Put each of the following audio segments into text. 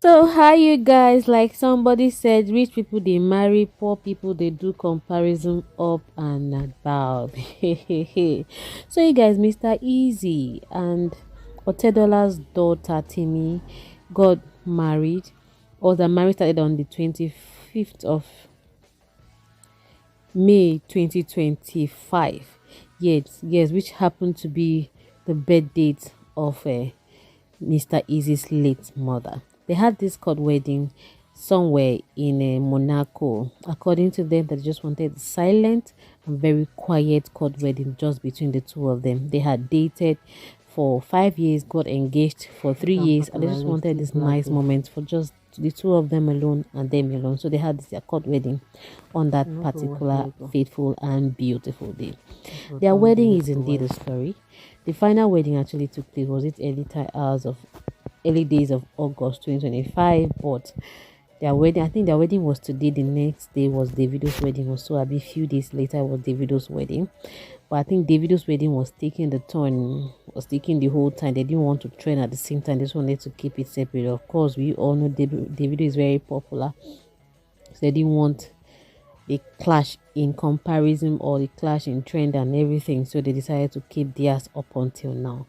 So how you guys, like somebody said, rich people they marry, poor people they do comparison up and about. So you guys, Mr. Easy and Otedola's daughter Temi got married, or the marriage started on the 25th of May 2025. Yes, which happened to be the birth date of Mr. Easy's late mother. They had this court wedding somewhere in Monaco. According to them, they just wanted a silent and very quiet court wedding just between the two of them. They had dated for 5 years, got engaged for 3 years, and they just wanted this nice moment for just the two of them alone and them alone. So they had this court wedding on that particular fateful and beautiful day. Their wedding is indeed a story. The final wedding actually took place was it early days of August 2025, but their wedding, I think their wedding was today. The next day was Davido's wedding, or so. A few days later was Davido's wedding. But I think Davido's wedding was taking the turn, was taking the whole time. They didn't want to train at the same time. They just wanted to keep it separate. Of course, we all know Davido is very popular, so they didn't want the clash in comparison or the clash in trend and everything. So they decided to keep theirs up until now.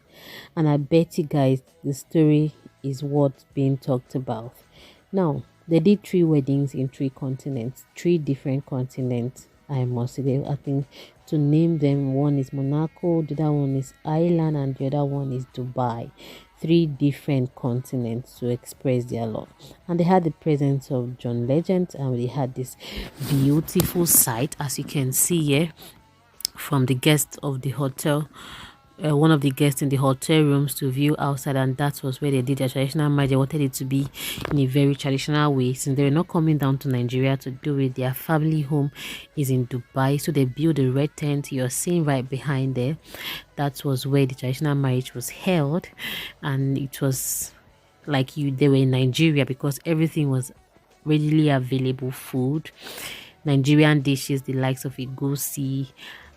And I bet you guys the story is what's being talked about. Now, they did three weddings in three continents, three different continents. I must say, I think to name them, one is Monaco, the other one is Ireland, and the other one is Dubai. Three different continents to express their love. And they had the presence of John Legend, and they had this beautiful sight, as you can see here, from the guests of the hotel, one of the guests in the hotel rooms to view outside, and that was where they did their traditional marriage. They wanted it to be in a very traditional way, since they were not coming down to Nigeria to do it. Their family home is in Dubai, so they built a red tent you're seeing right behind there. That was where the traditional marriage was held, and it was like they were in Nigeria because everything was readily available food, Nigerian dishes, the likes of egusi,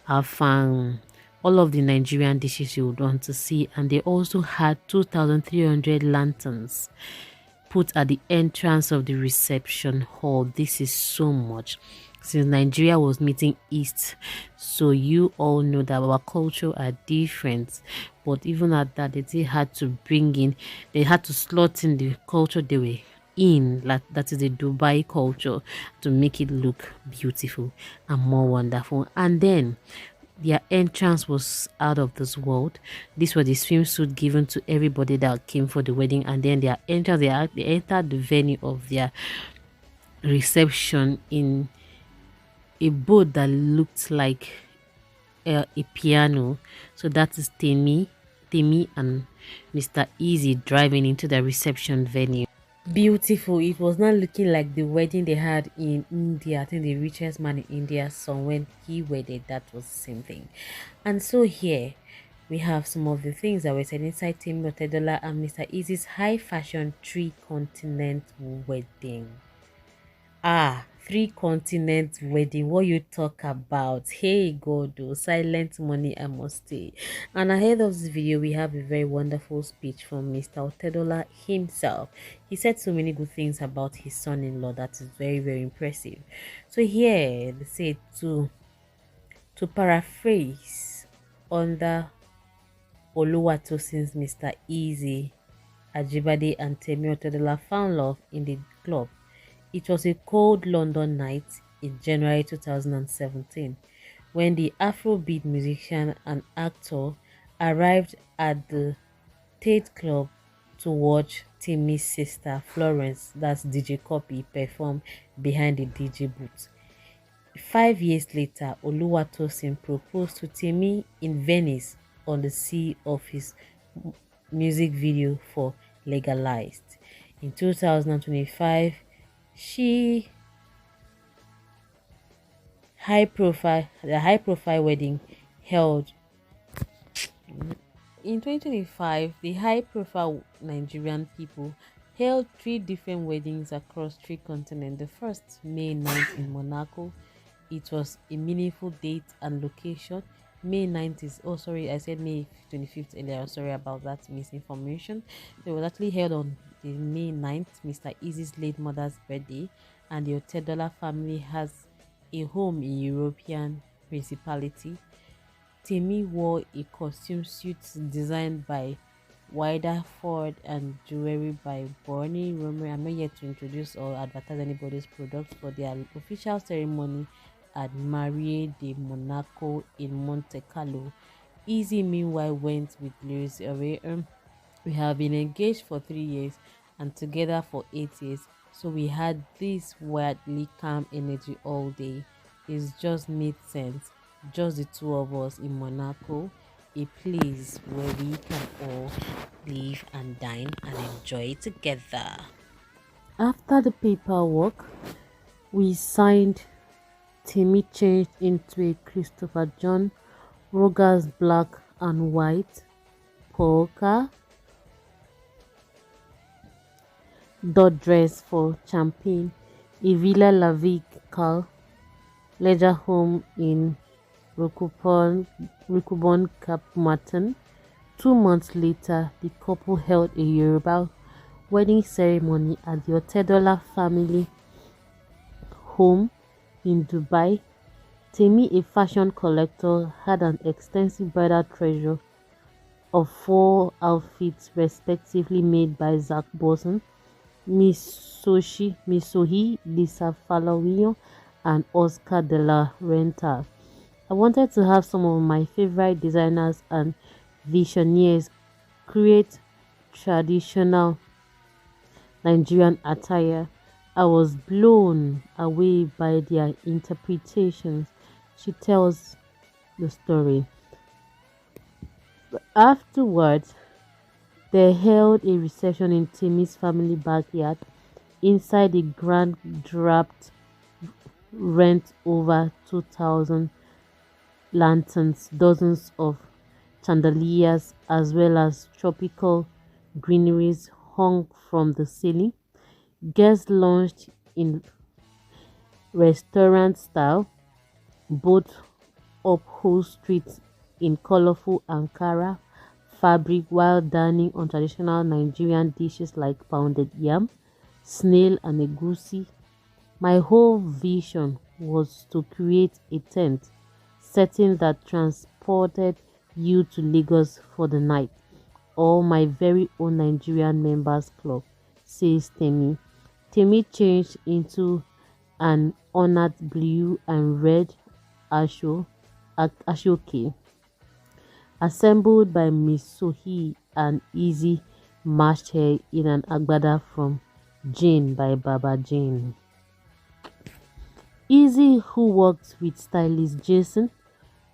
afang, all of the Nigerian dishes you would want to see. And they also had 2,300 lanterns put at the entrance of the reception hall. This is so much, since Nigeria was meeting East, so you all know that our culture are different. But even at that, they still had to they had to slot in the culture they were in, like that is the Dubai culture, to make it look beautiful and more wonderful. And then their entrance was out of this world. This was the swimsuit given to everybody that came for the wedding, and then their entrance, they entered the venue of their reception in a boat that looked like a piano. So that is Temi and Mr. Easy driving into the reception venue. Beautiful. It was not looking like the wedding they had in India. I think the richest man in India son, when he wedded, that was the same thing. And so here we have some of the things that were said inside Temi Otedola and Mr. Easy's high fashion three continent wedding. Three continent wedding. What you talk about? Hey God, oh, silent money, I must say. And ahead of this video, we have a very wonderful speech from Mr. Otedola himself. He said so many good things about his son-in-law that is very, very impressive. So here they say to paraphrase, under Oluwatosin's Mr. Easy, Ajibade and Temi Otedola found love in the club. It was a cold London night in January 2017 when the Afrobeat musician and actor arrived at the Tate Club to watch Timmy's sister Florence, that's DJ Copy, perform behind the DJ booth. 5 years later, Oluwatosin proposed to Timmy in Venice on the sea of his music video for Legalized. In 2025, she the high profile wedding held in 2025. The high profile Nigerian people held three different weddings across three continents. The first, May 9th in Monaco. It was a meaningful date and location. May 9th is, oh sorry, I said May 25th earlier. Sorry about that misinformation. So it was actually held on the May 9th, Mr. Easy's late mother's birthday, and the Otedola family has a home in European Principality. Temi wore a costume suit designed by Widerford and jewelry by Bonnie Romer. I'm not yet to introduce or advertise anybody's products for their official ceremony at Marie de Monaco in Monte Carlo. Easy meanwhile went with Lewis away. We have been engaged for 3 years and together for 8 years, so we had this wildly calm energy all day. It just made sense. Just the two of us in Monaco, a place where we can all live and dine and enjoy together. After the paperwork, we signed. Timmy changed into a Christopher John Rogers black and white polka dot dress for Champagne, a Villa La Vie leisure home in Rukubon Cap Martin. 2 months later, the couple held a Yoruba wedding ceremony at the Otedola family home in Dubai. Temi, a fashion collector, had an extensive bridal treasure of 4 outfits respectively made by Zach Bosson, Misohi, Lisa Falawio, and Oscar de la Renta. I wanted to have some of my favorite designers and visionaries create traditional Nigerian attire. I was blown away by their interpretations. She tells the story. Afterwards, they held a reception in Temi's family backyard. Inside the grand draped rent over 2,000 lanterns, dozens of chandeliers, as well as tropical greeneries hung from the ceiling. Guests lunched in restaurant style, both upholstered in colorful Ankara fabric while dining on traditional Nigerian dishes like pounded yam, snail, and egusi. My whole vision was to create a tent setting that transported you to Lagos for the night, or my very own Nigerian members club, says Temi. Temi changed into an ornate blue and red ashoke, assembled by Miss Sohi and Easy matched her in an agbada from Jane by Baba Jane. Easy, who worked with stylist Jason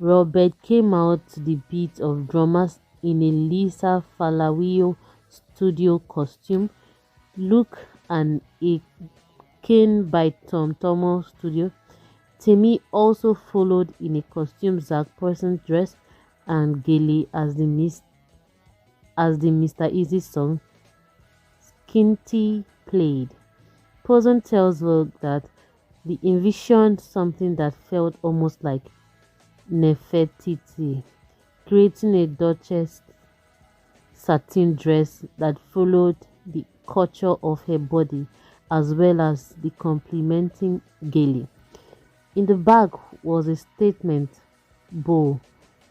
Robert, came out to the beat of drummers in a Lisa Falawio studio costume look and a cane by Tom Tomo studio. Temi also followed in a costume Zach Person dress and gele as the Mr. Easy song Skinty played. Posen tells Vogue that they envisioned something that felt almost like Nefertiti, creating a Duchess satin dress that followed the culture of her body as well as the complementing gele. In the bag was a statement bow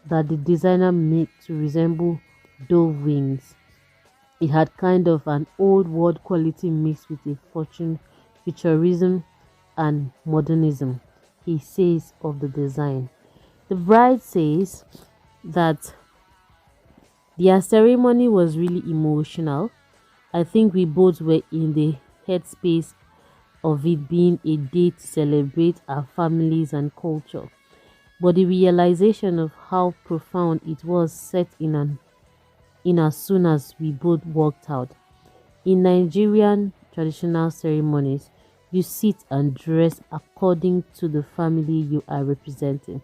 that the designer made to resemble dove wings. It had kind of an old world quality mixed with a fortune futurism and modernism, he says of the design. The bride says that their ceremony was really emotional. I think we both were in the headspace of it being a day to celebrate our families and culture. But the realization of how profound it was set in as soon as we both walked out. In Nigerian traditional ceremonies, you sit and dress according to the family you are representing.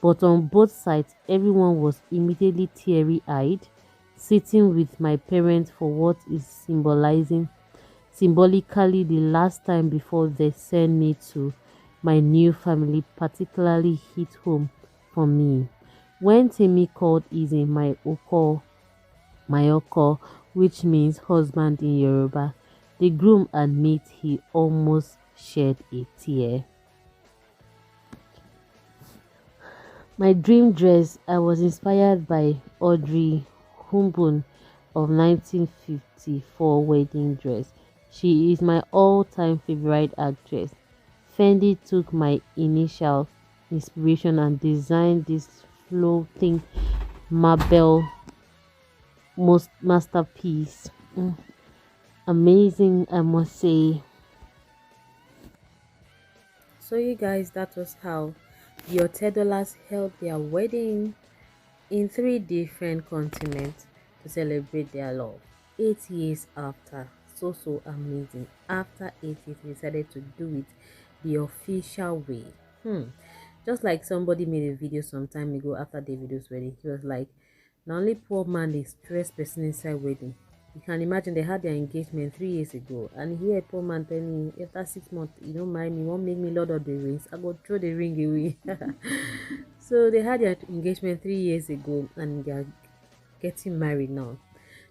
But on both sides, everyone was immediately teary-eyed, sitting with my parents for what is symbolically the last time before they send me to my new family, particularly hit home for me. When Temi called Izzy my uncle, which means husband in Yoruba. The groom admits he almost shed a tear. My dream dress, I was inspired by Audrey Hepburn of 1954 wedding dress. She is my all-time favorite actress. Fendi took my initial inspiration and designed this floating marble masterpiece. Amazing, I must say. So you guys, that was how the Otedolas held their wedding in 3 different continents to celebrate their love. 8 years after, so amazing. After 8 years, they decided to do it the official way. Just like somebody made a video some time ago after Davido's wedding. He was like, "Not only poor man they stress person inside wedding." You can imagine they had their engagement 3 years ago, and here poor man telling you after 6 months you don't marry me, won't make me Lord of the Rings. I go throw the ring away. So they had their engagement 3 years ago, and they are getting married now.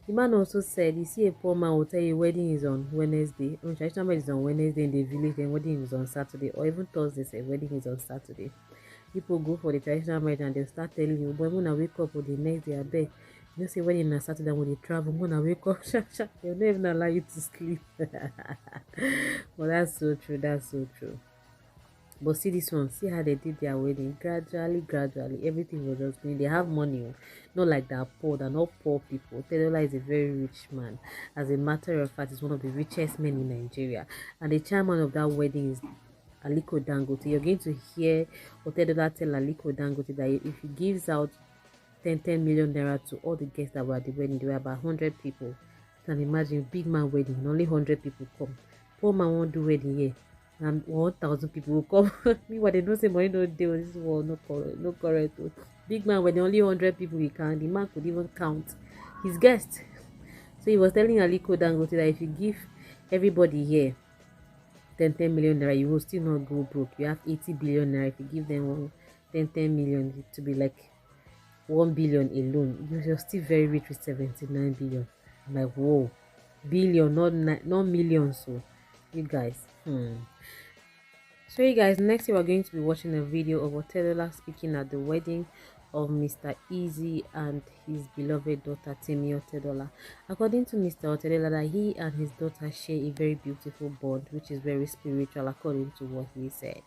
The man also said, "You see, a poor man will tell you wedding is on Wednesday. Traditional wedding is on Wednesday in the village, then wedding is on Saturday, or even Thursday. Say wedding is on Saturday. People go for the traditional marriage and they'll start telling you, but when I wake up for the next day, I beg, you know, say wedding on Saturday when they travel, when I wake up, they'll not even allow you to sleep." Well, that's so true. That's so true. But see this one, see how they did their wedding. Gradually, everything was just going. They have money, oh. Not like they're poor. They're not poor people. Otedola is a very rich man. As a matter of fact, he's one of the richest men in Nigeria. And the chairman of that wedding is Aliko Dangote. You're going to hear Otedola tell Aliko Dangote that if he gives out 10 million naira to all the guests that were at the wedding, there were about 100 people. You can imagine, big man wedding, only 100 people come. Poor man won't do wedding here. And 1,000 people will come. Meanwhile, they don't say money no deal. This world no correct. Big man when only 100 people we count. The man could even count his guests. So he was telling Aliko Dangote that if you give everybody here 10 million naira, you will still not go broke. You have 80 billion naira. If you give them 10 million, to be like 1 billion alone, you're still very rich with 79 billion. I'm like, whoa, billion, not millions. So you guys, So you guys, next we're going to be watching a video of Otedola speaking at the wedding of Mr. Easy and his beloved daughter Temi Otedola. According to Mr. Otedola, that he and his daughter share a very beautiful bond, which is very spiritual according to what he said,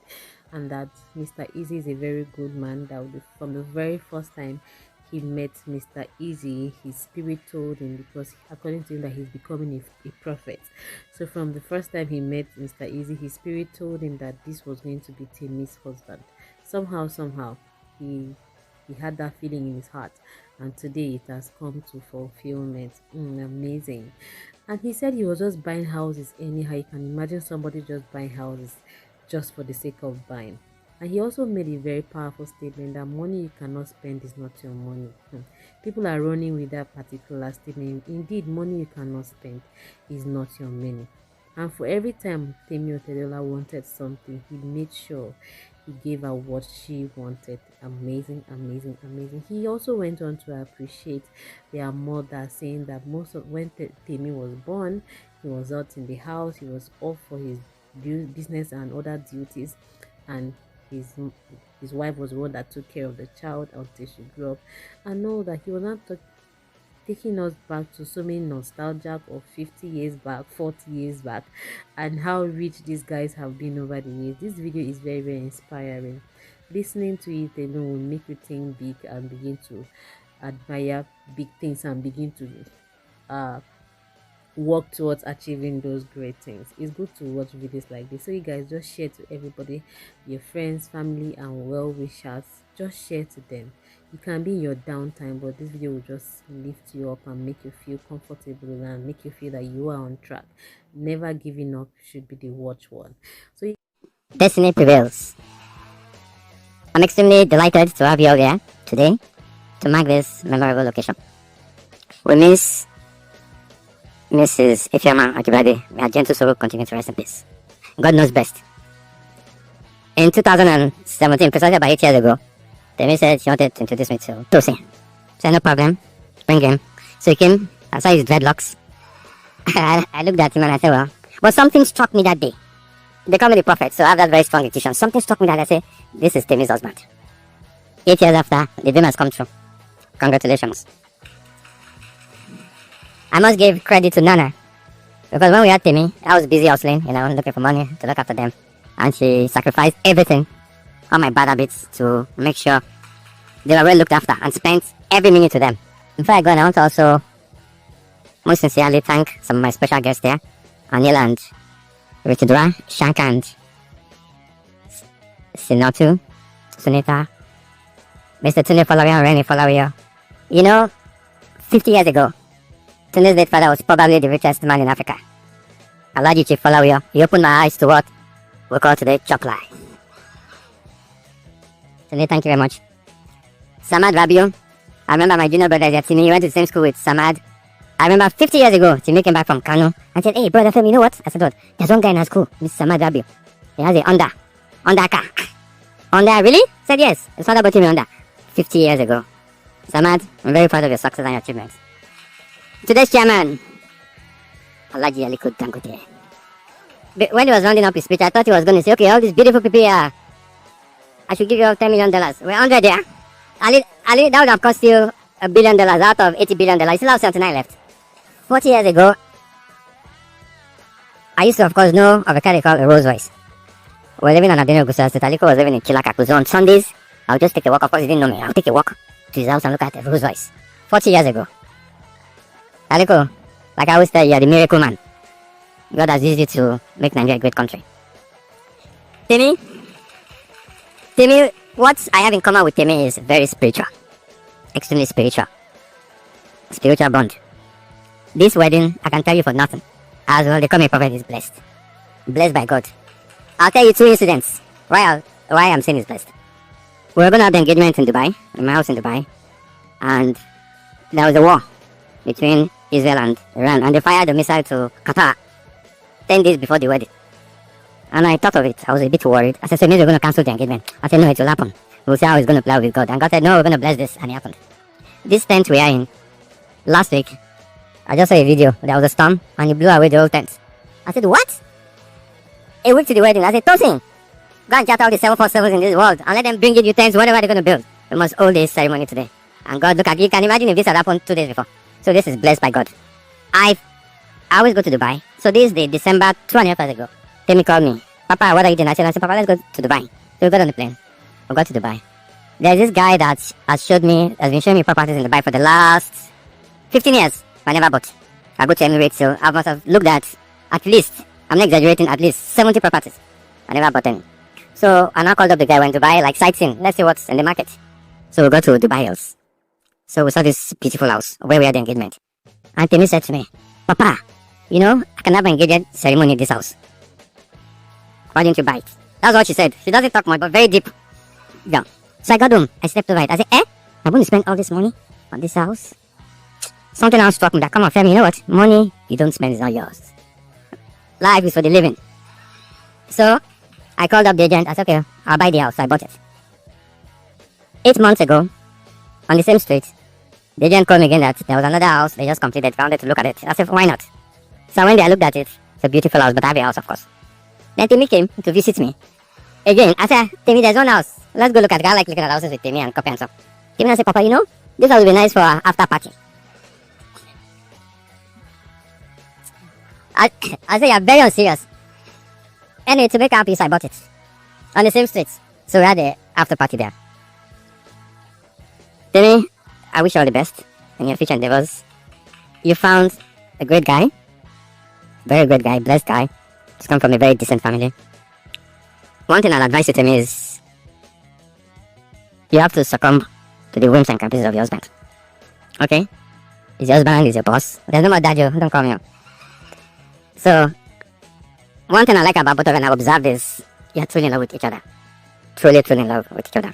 and that Mr. Easy is a very good man. That would be from the very first time he met Mr. Easy, his spirit told him, because according to him that he's becoming a prophet. So from the first time he met Mr. Easy, his spirit told him that this was going to be Temi's husband. Somehow he had that feeling in his heart, and today it has come to fulfillment. Amazing. And he said he was just buying houses anyhow. You can imagine somebody just buying houses just for the sake of buying. And he also made a very powerful statement that money you cannot spend is not your money. People are running with that particular statement. Indeed, money you cannot spend is not your money. And for every time Femi Otedola wanted something, he made sure he gave her what she wanted. Amazing. He also went on to appreciate their mother, saying that most of when Temi was born, he was out in the house, he was off for his business and other duties, and his wife was the one that took care of the child until she grew up. And know that he was not taking us back to so many nostalgia of 50 years back, 40 years back, and how rich these guys have been over the years. This video is very inspiring. Listening to it alone will make you think big and begin to admire big things and begin to work towards achieving those great things. It's good to watch videos like this. So you guys just share to everybody, your friends, family, and well-wishers. Just share to them. You can be in your downtime, but this video will just lift you up and make you feel comfortable and make you feel that you are on track. Never giving up should be the watchword. So Destiny prevails. I'm extremely delighted to have you all here today to mark this memorable occasion. We miss Mrs. Ifeoma Akibade. May her gentle soul continue to rest in peace. God knows best. In 2017, precisely about 8 years ago, Temi said she wanted to introduce me to Tosin. Said no problem, bring him. So he came I saw his dreadlocks. I looked at him and I said, well, but something struck me that day. They call me the prophet, so I have that very strong intuition. Something struck me that I say, this is Temi's husband. 8 years after, the dream has come true. Congratulations. I must give credit to Nana. Because when we had Temi, I was busy hustling, looking for money to look after them. And she sacrificed everything, all my bad habits, to make sure they were well looked after and spent every minute with them. Before I go, I want to also most sincerely thank some of my special guests there. Anil and Ritidra, Shank and Sinatu, Sunita, Mr. Tune Falawiya and Reni Falawiya. 50 years ago, Tune's late father was probably the richest man in Africa. Alhaji Chief Falawiya, he opened my eyes to what we call today chop life. Tune, thank you very much. Samad Rabiu, I remember my junior brother at Timi, he went to the same school with Samad. I remember 50 years ago, Timi came back from Kano and said, hey brother Femi, you know what? I said, what? There's one guy in our school, Mr. Samad Rabiu. He has a Honda car. Honda, really? I said yes. His father bought him a Honda 50 years ago. Samad, I'm very proud of your success and your achievements. Today's chairman, Alhaji Aliko Dangote. When he was rounding up his speech, I thought he was going to say, okay, all these beautiful people here, I should give you all $10 million. We're 100 there. Ali, that would have cost you $1 billion out of $80 billion. You still have 79 left. 40 years ago, I used to, of course, know of a car called a Rolls Royce. We were living on Abdino Gusa State. Aliko was living in Chilakaku. So on Sundays, I would just take a walk. Of course, he didn't know me. I would take a walk to his house and look at the Rolls Royce. 40 years ago. Aliko, like I always tell you, are the miracle man. God has used you to make Nigeria a great country. Temi, what I have in common with Temi is very spiritual. Extremely spiritual. Spiritual bond. This wedding, I can tell you for nothing. As well, the coming prophet is blessed. Blessed by God. I'll tell you 2 incidents why I'm saying it's blessed. We were going to have the engagement in Dubai, in my house in Dubai. And there was a war between Israel and Iran. And they fired a missile to Qatar 10 days before the wedding. And I thought of it. I was a bit worried. I said, so maybe we're going to cancel the engagement. I said, no, it will happen. We'll see how it's going to play out with God. And God said, no, we're going to bless this. And it happened. This tent we are in, last week, I just saw a video. There was a storm and it blew away the whole tent. I said, what? A week to the wedding. I said, Tosin, go and chat all the 747s in this world and let them bring you tents, whatever they're going to build. We must hold this ceremony today. And God, look at you. Can imagine if this had happened 2 days before. So this is blessed by God. I always go to Dubai. So this is the December 2.5 years ago. Temi called me. Papa, what are you doing? I said, Papa, let's go to Dubai. So we got on the plane. We got to Dubai. There's this guy that has been showing me properties in Dubai for the last 15 years. I never bought. I go to Emirates, so I must have looked at least, I'm not exaggerating, at least 70 properties. I never bought any. So I now called up the guy when Dubai, like sightseeing. Let's see what's in the market. So we got to Dubai Hills. So we saw this beautiful house where we had the engagement. And Temi said to me, Papa, I can have an engagement ceremony in this house. Why didn't you buy it? That's what she said. She doesn't talk much, but very deep. Yeah. So I got home. I stepped over it. I said, I'm going to spend all this money on this house? Something else struck me that, come on, Femi, you know what? Money you don't spend is not yours. Life is for the living. So I called up the agent. I said, okay, I'll buy the house. So I bought it. 8 months ago, on the same street, the agent called me again that there was another house they just completed, found it to look at it. I said, why not? So when I looked at it, it's a beautiful house, but I have a house, of course. Then Temi came to visit me. Again, I said, Temi, there's one house. Let's go look at it. I like looking at houses with Temi and copy and stuff. Temi said, Papa, this house would be nice for an after party. I said, you're very unserious. Anyway, to make our peace, I bought it. On the same street. So we had the after party there. Temi, I wish you all the best in your future endeavors. You found a great guy. Very great guy, blessed guy. He's come from a very decent family. One thing I'll advise you to me is you have to succumb to the whims and caprices of your husband. Okay? He's your husband, he's your boss. There's no more dad, don't call me up. So, one thing I like about both of you and I've observed is you're truly in love with each other. Truly, truly in love with each other.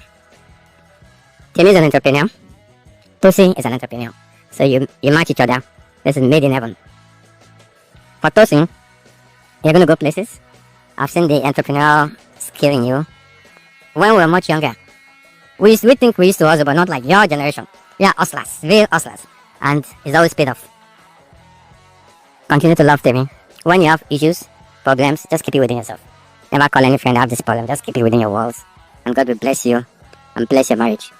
Temi is an entrepreneur. Tosi is an entrepreneur. So you match each other. This is made in heaven. For Tosi, you're going to go places. I've seen the entrepreneurial skill in you. When we were much younger, we think we used to hustle, but not like your generation. Yeah, hustlers, real hustlers. And it's always paid off. Continue to love Temi. When you have issues, problems, just keep it within yourself. Never call any friend to have this problem. Just keep it within your walls. And God will bless you and bless your marriage.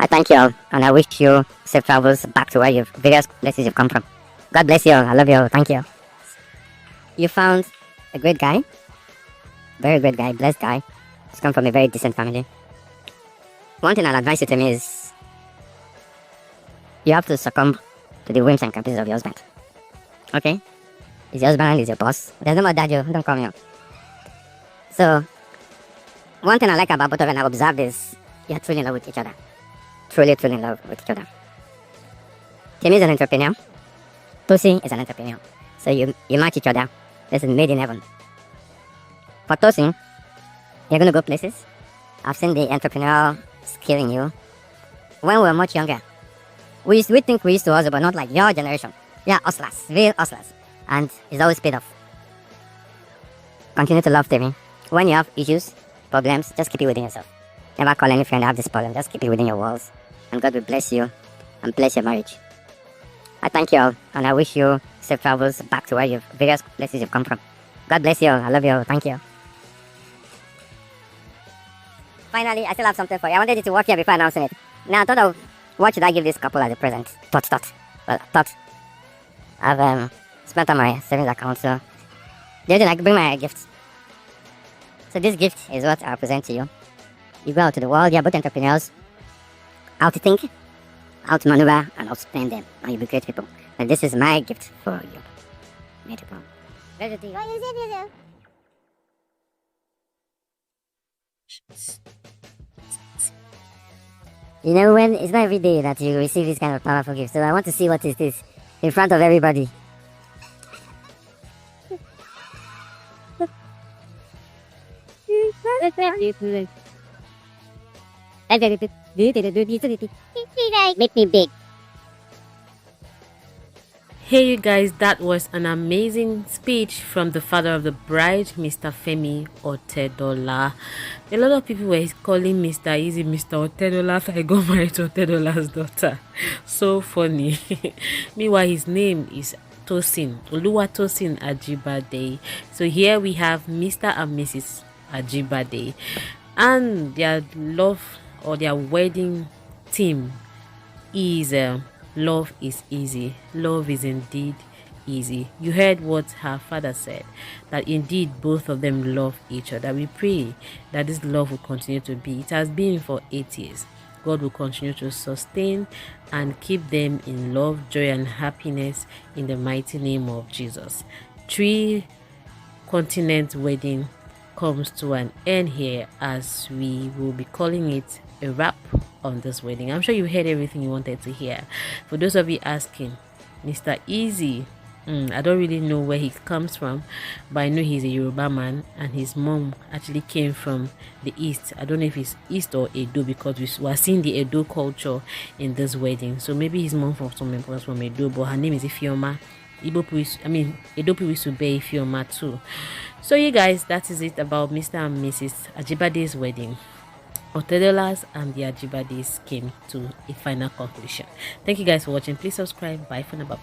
I thank you all, and I wish you safe travels back to where you've various places you've come from. God bless you all. I love you all. Thank you. You found a great guy, very great guy, blessed guy. He's come from a very decent family. One thing I'll advise you to me is you have to succumb to the whims and caprices of your husband. Okay? He's your husband, he's your boss. There's no more dad, you don't come here. So, one thing I like about both of you and I've observed is you're truly in love with each other. Truly, truly in love with each other. Temi is an entrepreneur. Tosin is an entrepreneur. So you match each other. This is made in heaven. For Tosin, you're going to go places. I've seen the entrepreneurial skill in you. When we were much younger, we think we used to hustle, but not like your generation. Yeah, hustlers, real hustlers. And it's always paid off. Continue to love Temi. When you have issues, problems, just keep it within yourself. Never call any friend to have this problem. Just keep it within your walls. And God will bless you and bless your marriage. I thank you all, and I wish you safe travels back to where you've various places you've come from. God bless you all. I love you all. Thank you. Finally, I still have something for you. I wanted you to work here before announcing it. Now, I thought of what should I give this couple as a present? Thought. I've spent on my savings account, so didn't I bring my gift? So this gift is what I'll present to you. You go out to the world, you're both entrepreneurs. How to think, how to maneuver, and how to spend them. And you'll be great people. And this is my gift for you. Beautiful. You know, when it's not every day that you receive this kind of powerful gift, so I want to see what is this in front of everybody. Make me big. Hey you guys, that was an amazing speech from the father of the bride, Mr. Femi Otedola. A lot of people were calling Mr. Easy Mr. Otedola after I got married to Otedola's daughter. So funny. Meanwhile, his name is Tosin, Oluwatosin Ajibade. So here we have Mr. and Mrs. Ajibade, and their love or their wedding theme is love is easy. Love is indeed easy. You heard what her father said, that indeed both of them love each other. We pray that this love will continue to be. It has been for 8 years. God will continue to sustain and keep them in love, joy, and happiness in the mighty name of Jesus. 3-continent wedding comes to an end here, as we will be calling it a wrap on this wedding. I'm sure you heard everything you wanted to hear. For those of you asking, Mr. Easy, I don't really know where he comes from, but I know he's a Yoruba man, and his mom actually came from the east. I don't know if it's east or Edo, because we are seeing the Edo culture in this wedding. So maybe his mom was from Edo, but her name is Ifioma. Edo people used to bear Ifioma too. So you guys, that is it about Mr. and Mrs. Ajibade's wedding. Otedolas and the Ajibades came to a final conclusion. Thank you guys for watching. Please subscribe. Bye for now. Bye bye.